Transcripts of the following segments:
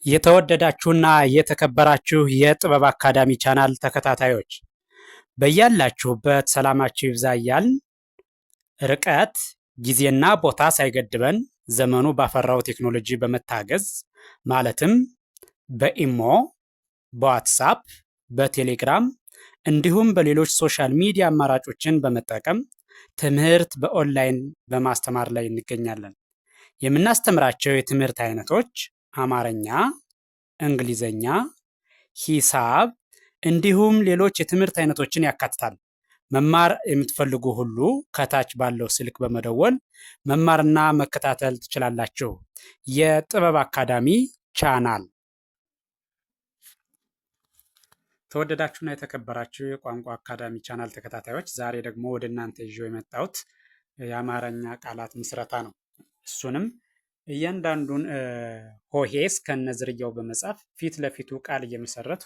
የተወደዳችሁና የተከበራችሁ የጥበብ አካዳሚ ቻናል ተከታታዮች በያላችሁበት ሰላማችሁ ይብዛ እያልን ርቀት ጊዜና ቦታ ሳይገድበን ዘመኑ ባፈራው ቴክኖሎጂ በመታገዝ ማለትም በኢሞ፣ በዋትሳፕ፣ በቴሌግራም እንዲሁም በሌሎች ሶሻል ሚዲያ አማራጮችን በመጠቀም ትምህርት በኦንላይን በማስተማር ላይ እንገኛለን። የምናስተምራቸው የትምህርት አይነቶች አማርኛ፣ እንግሊዘኛ፣ ሂሳብ እንዲሁም ሌሎች የትምህርት አይነቶችን ያካትታል። መማር የምትፈልጉ ሁሉ ከታች ባለው ስልክ በመደወል መማርና መከታተል ትችላላችሁ። የጥበብ አካዳሚ ቻናል። ተወደዳችሁና የተከበራችሁ የቋንቋ አካዳሚ ቻናል ተከታታዮች ዛሬ ደግሞ ወደ እናንተ ይዤ የመጣሁት የአማርኛ ቃላት ምስረታ ነው። እሱንም እያንዳንዱን ሆሄ እስከነዝርያው በመጻፍ ፊት ለፊቱ ቃል እየመሰረቱ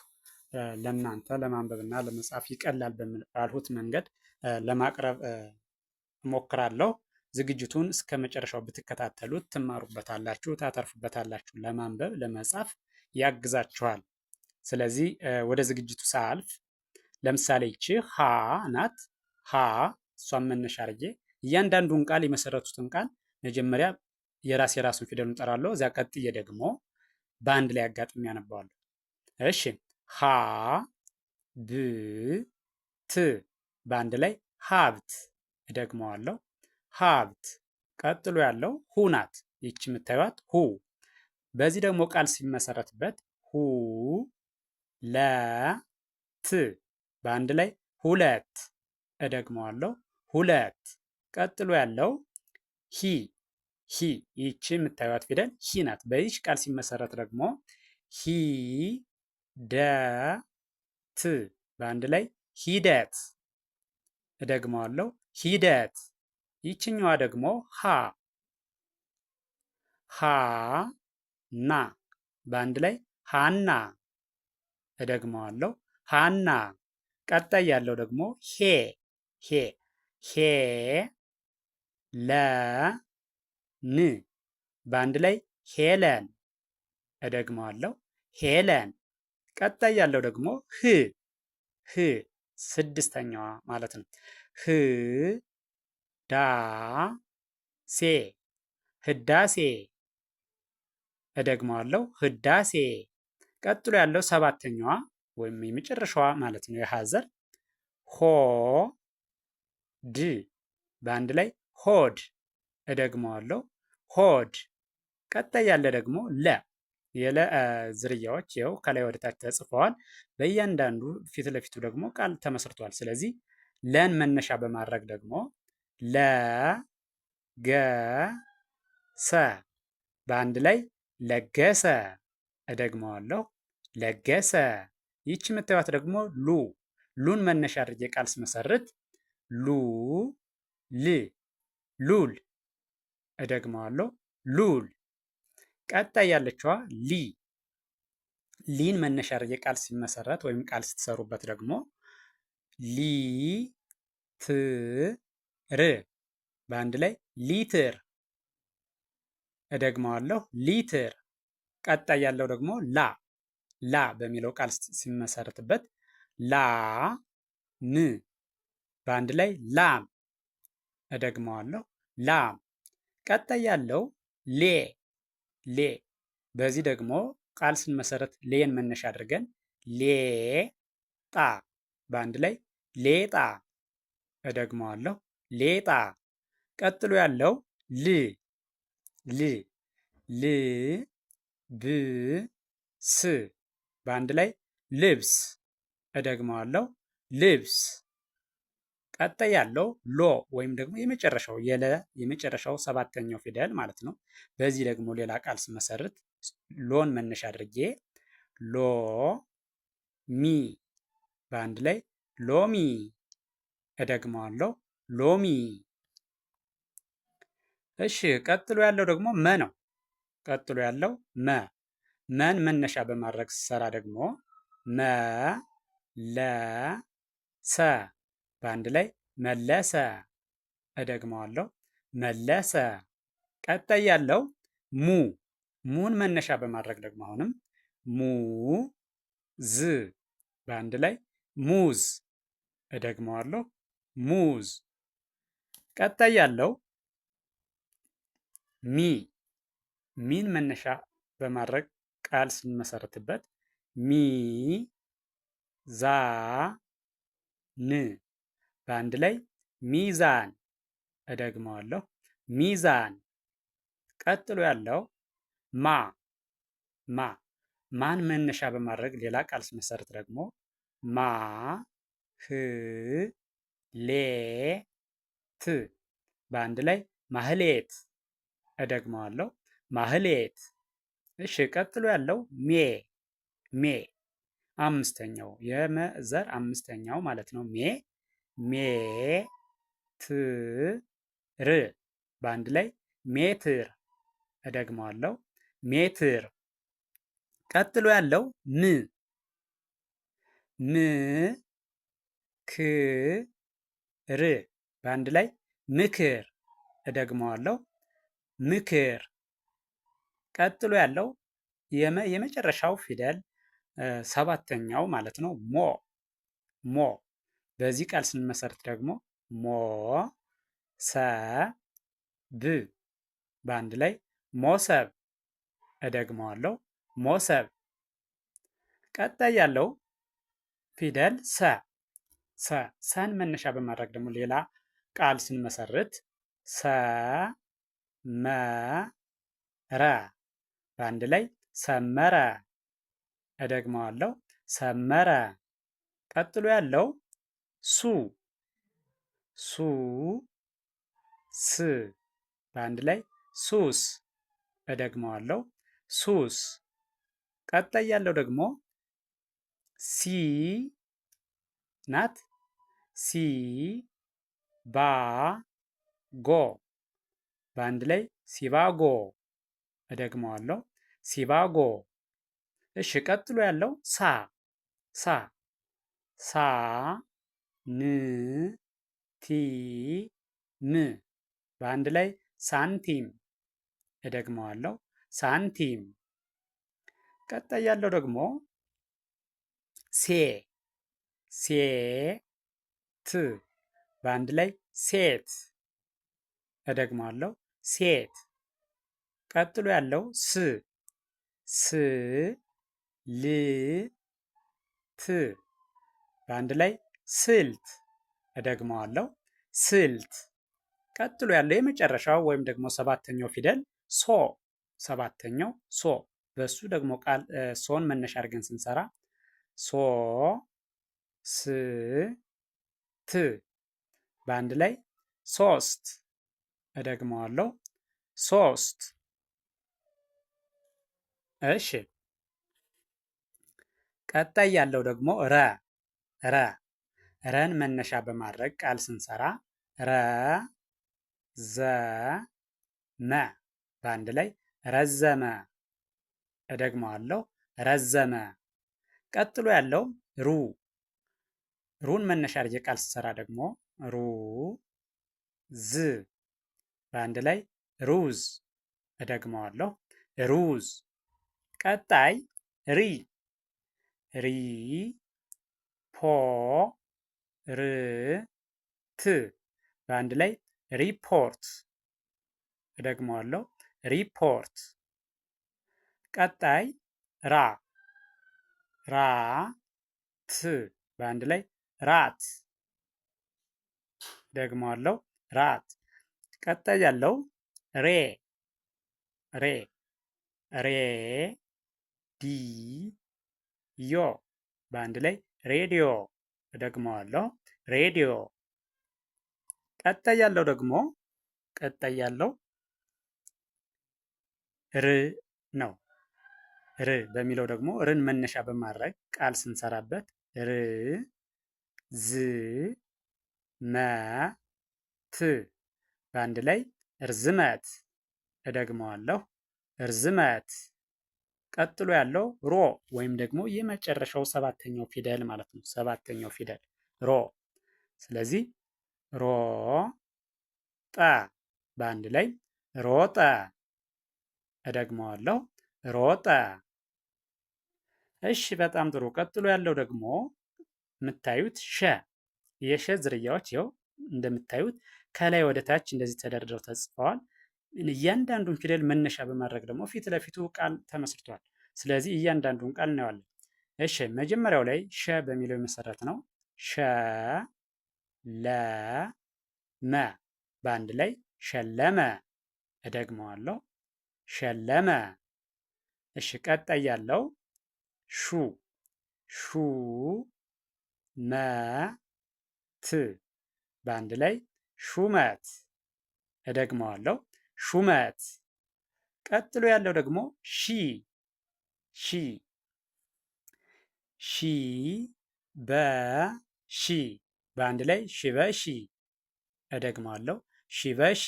ለእናንተ ለማንበብና ለመጻፍ ይቀላል ባልሁት መንገድ ለማቅረብ እሞክራለሁ። ዝግጅቱን እስከ መጨረሻው ብትከታተሉት ትማሩበታላችሁ፣ ታተርፉበታላችሁ። ለማንበብ ለመጻፍ ያግዛችኋል። ስለዚህ ወደ ዝግጅቱ ሳልፍ ለምሳሌ ይቺ ሀ ናት። ሀ እሷን መነሻ አድርጌ እያንዳንዱን ቃል የመሰረቱትን ቃል መጀመሪያ የራሱን ፊደል እንጠራለሁ። እዚያ ቀጥዬ ደግሞ በአንድ ላይ አጋጥሚ ያነባዋለሁ። እሺ ሀ ብ ት በአንድ ላይ ሀብት። እደግመዋለሁ ሀብት። ቀጥሎ ያለው ሁ ናት። ይቺ የምታዩት ሁ። በዚህ ደግሞ ቃል ሲመሰረትበት ሁ ለ ት በአንድ ላይ ሁለት። እደግመዋለሁ ሁለት። ቀጥሎ ያለው ሂ ሂ ይቺ የምታዩት ፊደል ሂ ናት። በይች ቃል ሲመሰረት ደግሞ ሂ ደ ት በአንድ ላይ ሂደት። እደግመዋለሁ ሂደት። ይችኛዋ ደግሞ ሀ ሀ ና በአንድ ላይ ሃና። እደግመዋለሁ ሃና። ቀጣይ ያለው ደግሞ ሄ ሄ ሄ ለ ን በአንድ ላይ ሄለን። እደግመዋለሁ ሄለን። ቀጣይ ያለው ደግሞ ህ ህ ስድስተኛዋ ማለት ነው። ህ ዳ ሴ ህዳሴ። እደግመዋለሁ ህዳሴ። ቀጥሎ ያለው ሰባተኛዋ ወይም የመጨረሻዋ ማለት ነው የሀዘር ሆ ድ በአንድ ላይ ሆድ። እደግመዋለሁ ሆድ። ቀጣይ ያለ ደግሞ ለ የለ ዝርያዎች ይኸው ከላይ ወደ ታች ተጽፈዋል። በእያንዳንዱ ፊት ለፊቱ ደግሞ ቃል ተመስርቷል። ስለዚህ ለን መነሻ በማድረግ ደግሞ ለ ገ ሰ በአንድ ላይ ለገሰ። እደግመዋለሁ ለገሰ። ይቺ የምታዩት ደግሞ ሉ ሉን መነሻ አድርጌ ቃል ስመሰርት ሉ ል ሉል። እደግመዋለሁ ሉል። ቀጣይ ያለችዋ ሊ ሊን መነሻ አድርጌ ቃል ሲመሰረት ወይም ቃል ስትሰሩበት ደግሞ ሊ ት ር በአንድ ላይ ሊትር። እደግመዋለሁ ሊትር። ቀጣይ ያለው ደግሞ ላ ላ በሚለው ቃል ሲመሰረትበት ላ ም በአንድ ላይ ላም። እደግመዋለሁ ላም። ቀጣይ ያለው ሌ ሌ በዚህ ደግሞ ቃል ስንመሰረት ሌን መነሻ አድርገን ሌ ጣ በአንድ ላይ ሌጣ። እደግመዋለሁ ሌጣ። ቀጥሎ ያለው ል ል ል ብ ስ በአንድ ላይ ልብስ። እደግመዋለሁ ልብስ። ቀጣይ ያለው ሎ ወይም ደግሞ የመጨረሻው የለ የመጨረሻው ሰባተኛው ፊደል ማለት ነው። በዚህ ደግሞ ሌላ ቃል ስመሰርት ሎን መነሻ አድርጌ ሎ ሚ በአንድ ላይ ሎሚ። እደግመዋለሁ ሎሚ። እሺ ቀጥሎ ያለው ደግሞ መ ነው። ቀጥሎ ያለው መ መን መነሻ በማድረግ ስሰራ ደግሞ መ ለ ሰ በአንድ ላይ መለሰ። እደግመዋለሁ መለሰ። ቀጣይ ያለው ሙ ሙን መነሻ በማድረግ ደግሞ አሁንም ሙ ዝ በአንድ ላይ ሙዝ። እደግመዋለሁ ሙዝ። ቀጣይ ያለው ሚ ሚን መነሻ በማድረግ ቃል ስንመሰርትበት ሚ ዛ ን በአንድ ላይ ሚዛን። እደግመዋለሁ ሚዛን። ቀጥሎ ያለው ማ ማ ማን መነሻ በማድረግ ሌላ ቃል ስመሰርት ደግሞ ማ ህ ሌ ት በአንድ ላይ ማህሌት። እደግመዋለሁ ማህሌት። እሺ ቀጥሎ ያለው ሜ ሜ አምስተኛው የመዘር አምስተኛው ማለት ነው። ሜ ት ር በአንድ ላይ ሜትር። እደግመዋለሁ ሜትር። ቀጥሎ ያለው ም ክ ር በአንድ ላይ ምክር። እደግመዋለሁ ምክር። ቀጥሎ ያለው የመጨረሻው ፊደል ሰባተኛው ማለት ነው። ሞ በዚህ ቃል ስንመሰርት ደግሞ ሞ ሰ ብ በአንድ ላይ ሞሰብ። እደግመዋለሁ ሞሰብ። ቀጣይ ያለው ፊደል ሰን መነሻ በማድረግ ደግሞ ሌላ ቃል ስንመሰርት ሰ መ ረ በአንድ ላይ ሰመረ። እደግመዋለሁ ሰመረ። ቀጥሎ ያለው ሱ ስ በአንድ ላይ ሱስ። እደግመዋለሁ ሱስ። ቀጣይ ያለው ደግሞ ሲ ናት። ሲ ባ ጎ በአንድ ላይ ሲባጎ። እደግመዋለሁ ሲባጎ። እሺ ቀጥሎ ያለው ሳ ን ቲ ም በአንድ ላይ ሳንቲም። እደግመዋለሁ ሳንቲም። ቀጣይ ያለው ደግሞ ሴ ት በአንድ ላይ ሴት። እደግመዋለሁ ሴት። ቀጥሎ ያለው ስ ል ት በአንድ ላይ ስልት። እደግመዋለሁ ስልት። ቀጥሎ ያለው የመጨረሻው ወይም ደግሞ ሰባተኛው ፊደል ሰባተኛው በሱ ደግሞ ቃል ሶን መነሻ አድርገን ስንሰራ ሶ ስ ት በአንድ ላይ ሶስት። እደግመዋለሁ ሶስት። እሺ ቀጣይ ያለው ደግሞ ረን መነሻ በማድረግ ቃል ስንሰራ ዘ መ በአንድ ላይ ረዘመ። እደግመዋለሁ ረዘመ። ቀጥሎ ያለው ሩን መነሻ አድርጌ ቃል ስሰራ ደግሞ ዝ በአንድ ላይ ሩዝ። እደግመዋለሁ ሩዝ። ቀጣይ ሪ ፖ ር ት በአንድ ላይ ሪፖርት። እደግመዋለሁ ሪፖርት። ቀጣይ ራ ት በአንድ ላይ ራት። ደግመዋለሁ ራት። ቀጣይ ያለው ሬ ዲ ዮ በአንድ ላይ ሬዲዮ። እደግመዋለሁ ሬዲዮ። ቀጣይ ያለው ደግሞ ር ነው። ር በሚለው ደግሞ ርን መነሻ በማድረግ ቃል ስንሰራበት ዝ መ ት በአንድ ላይ እርዝመት። እደግመዋለሁ እርዝመት። ቀጥሎ ያለው ወይም ደግሞ የመጨረሻው ሰባተኛው ፊደል ማለት ነው። ሰባተኛው ፊደል ስለዚህ ጠ በአንድ ላይ ሮጠ። እደግመዋለሁ ሮጠ። እሺ በጣም ጥሩ። ቀጥሎ ያለው ደግሞ የምታዩት ሸ የሸ ዝርያዎች ይኸው እንደምታዩት ከላይ ወደ ታች እንደዚህ ተደርድረው ተጽፈዋል። እያንዳንዱን ፊደል መነሻ በማድረግ ደግሞ ፊት ለፊቱ ቃል ተመስርቷል። ስለዚህ እያንዳንዱን ቃል እናየዋለን። እሺ መጀመሪያው ላይ ሸ በሚለው የመሰረት ነው። ሸ ለ መ በአንድ ላይ ሸለመ። እደግመዋለሁ፣ ሸለመ። እሺ ቀጣይ ያለው ሹ ሹ መ ት በአንድ ላይ ሹመት። እደግመዋለሁ፣ ሹመት። ቀጥሎ ያለው ደግሞ ሺ ሺ ሺ በሺ በአንድ ላይ ሺበሺ። እደግመዋለሁ፣ ሺበሺ።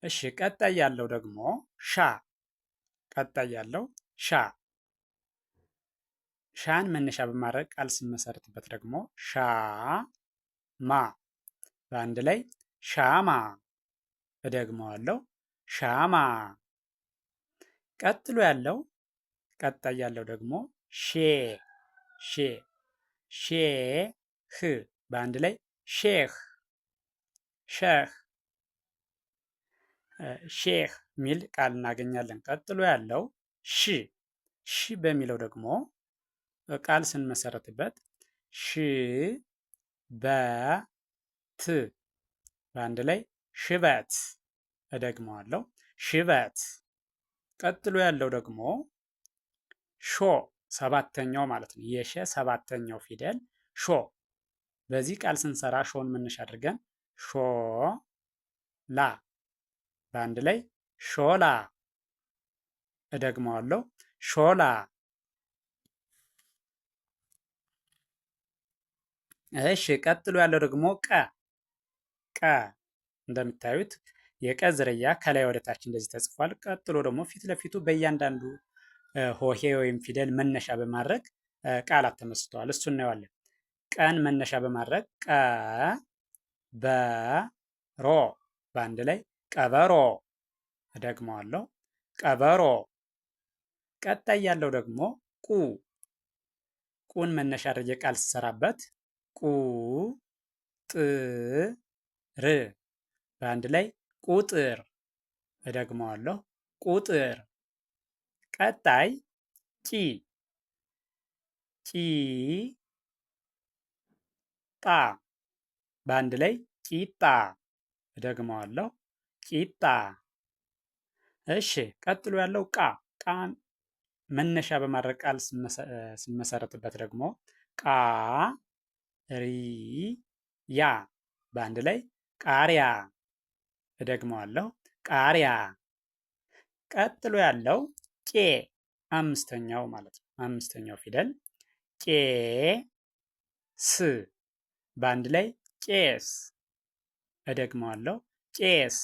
እሺ ቀጣይ ያለው ደግሞ ሻ ቀጣይ ያለው ሻ ሻን መነሻ በማድረግ ቃል ስመሰርትበት ደግሞ ሻ ማ በአንድ ላይ ሻማ። እደግመዋለሁ፣ ሻማ። ቀጣይ ያለው ደግሞ ሼ ሼ ሼህ በአንድ ላይ ሼህ ሸህ ሼህ ሚል ቃል እናገኛለን። ቀጥሎ ያለው ሺ ሺ በሚለው ደግሞ ቃል ስንመሰረትበት ሽ በት በአንድ ላይ ሽበት። እደግመዋለሁ፣ ሽበት። ቀጥሎ ያለው ደግሞ ሾ ሰባተኛው ማለት ነው። የሸ ሰባተኛው ፊደል ሾ። በዚህ ቃል ስንሰራ ሾን መነሻ አድርገን ሾ ላ በአንድ ላይ ሾላ። እደግመዋለሁ፣ ሾላ። እሺ ቀጥሎ ያለው ደግሞ ቀ ቀ እንደምታዩት የቀ ዝርያ ከላይ ወደ ታች እንደዚህ ተጽፏል። ቀጥሎ ደግሞ ፊት ለፊቱ በእያንዳንዱ ሆሄ ወይም ፊደል መነሻ በማድረግ ቃላት ተመስርተዋል። እሱ እናየዋለን። ቀን መነሻ በማድረግ ቀ በሮ በአንድ ላይ ቀበሮ። እደግመዋለሁ፣ ቀበሮ። ቀጣይ ያለው ደግሞ ቁ ቁን መነሻ አድርጌ ቃል ስሰራበት ቁ ጥ ር በአንድ ላይ ቁጥር። እደግመዋለሁ፣ ቁጥር። ቀጣይ ቂ ቂ ጣ በአንድ ላይ ቂጣ። እደግመዋለሁ፣ ቂጣ። እሺ ቀጥሎ ያለው ቃ ቃን መነሻ በማድረግ ቃል ስንመሰረትበት ደግሞ ቃ ሪ ያ በአንድ ላይ ቃሪያ። እደግመዋለሁ፣ ቃሪያ። ቀጥሎ ያለው ቄ አምስተኛው ማለት ነው። አምስተኛው ፊደል ቄ ስ በአንድ ላይ ቄስ። እደግመዋለሁ፣ ቄስ።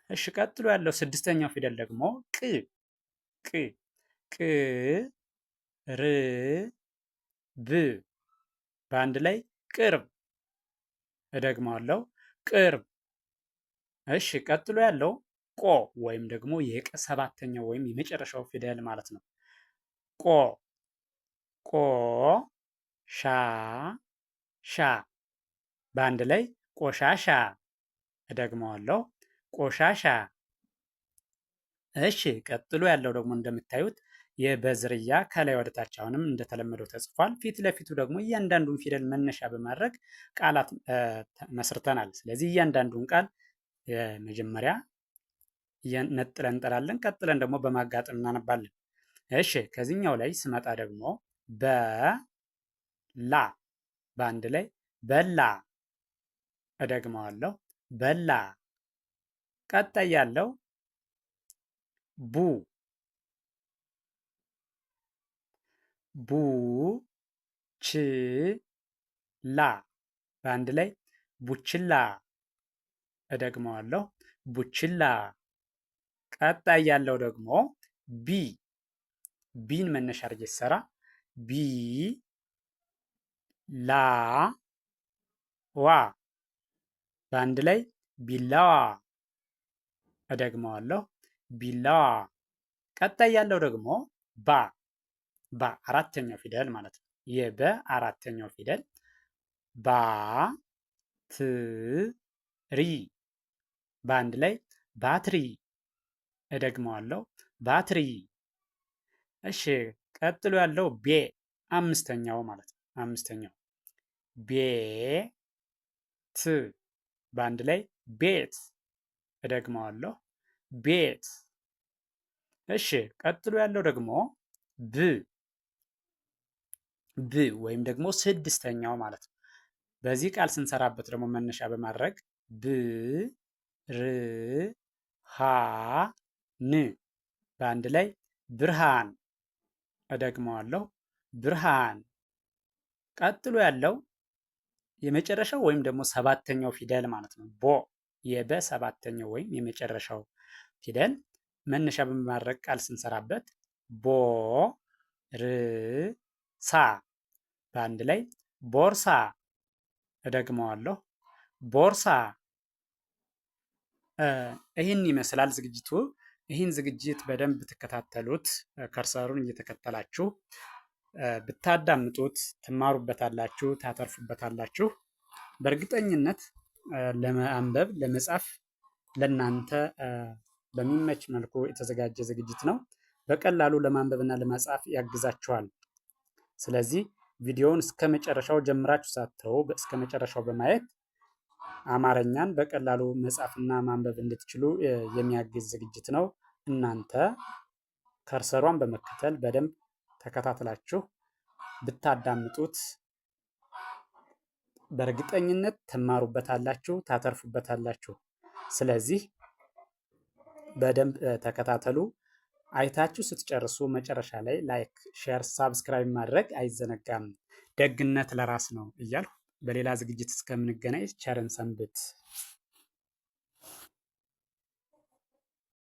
እሺ ቀጥሎ ያለው ስድስተኛው ፊደል ደግሞ ቅ ቅ ቅ ር ብ በአንድ ላይ ቅርብ። እደግመዋለሁ፣ ቅርብ። እሺ ቀጥሎ ያለው ቆ ወይም ደግሞ የቀ ሰባተኛው ወይም የመጨረሻው ፊደል ማለት ነው። ቆ ቆ ሻ ሻ በአንድ ላይ ቆሻሻ። እደግመዋለሁ፣ ቆሻሻ። እሺ ቀጥሎ ያለው ደግሞ እንደምታዩት የበዝርያ ከላይ ወደ ታች አሁንም እንደተለመደው ተጽፏል። ፊት ለፊቱ ደግሞ እያንዳንዱን ፊደል መነሻ በማድረግ ቃላት መስርተናል። ስለዚህ እያንዳንዱን ቃል መጀመሪያ ነጥለን እንጠራለን፣ ቀጥለን ደግሞ በማጋጠም እናነባለን። እሺ ከዚህኛው ላይ ስመጣ ደግሞ በላ በአንድ ላይ በላ። እደግመዋለሁ፣ በላ። ቀጣይ ያለው ቡ ቡ ች ላ በአንድ ላይ ቡችላ። እደግመዋለሁ፣ ቡችላ። ቀጣይ ያለው ደግሞ ቢ ቢን መነሻ አድርጌ ስሰራ ቢ ላ ዋ በአንድ ላይ ቢላዋ። እደግመዋለሁ፣ ቢላዋ። ቀጣይ ያለው ደግሞ ባ ባ አራተኛው ፊደል ማለት ነው። የበ አራተኛው ፊደል ባ ት ሪ በአንድ ላይ ባትሪ። እደግመዋለሁ ባትሪ። እሺ ቀጥሎ ያለው ቤ አምስተኛው ማለት ነው። አምስተኛው ቤ ት በአንድ ላይ ቤት። እደግመዋለሁ ቤት። እሺ ቀጥሎ ያለው ደግሞ ብ ብ ወይም ደግሞ ስድስተኛው ማለት ነው። በዚህ ቃል ስንሰራበት ደግሞ መነሻ በማድረግ ብ ር ሃ ን በአንድ ላይ ብርሃን። እደግመዋለሁ ብርሃን። ቀጥሎ ያለው የመጨረሻው ወይም ደግሞ ሰባተኛው ፊደል ማለት ነው። ቦ የበ ሰባተኛው ወይም የመጨረሻው ፊደል መነሻ በማድረግ ቃል ስንሰራበት ቦ ር ሳ በአንድ ላይ ቦርሳ። እደግመዋለሁ ቦርሳ። ይህን ይመስላል ዝግጅቱ። ይህን ዝግጅት በደንብ ብትከታተሉት ከርሰሩን እየተከተላችሁ ብታዳምጡት ትማሩበታላችሁ፣ ታተርፉበታላችሁ። በእርግጠኝነት ለማንበብ ለመጻፍ ለናንተ በሚመች መልኩ የተዘጋጀ ዝግጅት ነው። በቀላሉ ለማንበብና ለመጻፍ ያግዛችኋል። ስለዚህ ቪዲዮውን እስከ መጨረሻው ጀምራችሁ ሳትተው እስከ መጨረሻው በማየት አማርኛን በቀላሉ መጻፍና ማንበብ እንድትችሉ የሚያግዝ ዝግጅት ነው። እናንተ ከርሰሯን በመከተል በደንብ ተከታትላችሁ ብታዳምጡት በእርግጠኝነት ትማሩበታላችሁ፣ ታተርፉበታላችሁ። ስለዚህ በደንብ ተከታተሉ። አይታችሁ ስትጨርሱ መጨረሻ ላይ ላይክ፣ ሼር፣ ሳብስክራይብ ማድረግ አይዘነጋም። ደግነት ለራስ ነው እያልሁ በሌላ ዝግጅት እስከምንገናኝ ቸርን ሰንብት።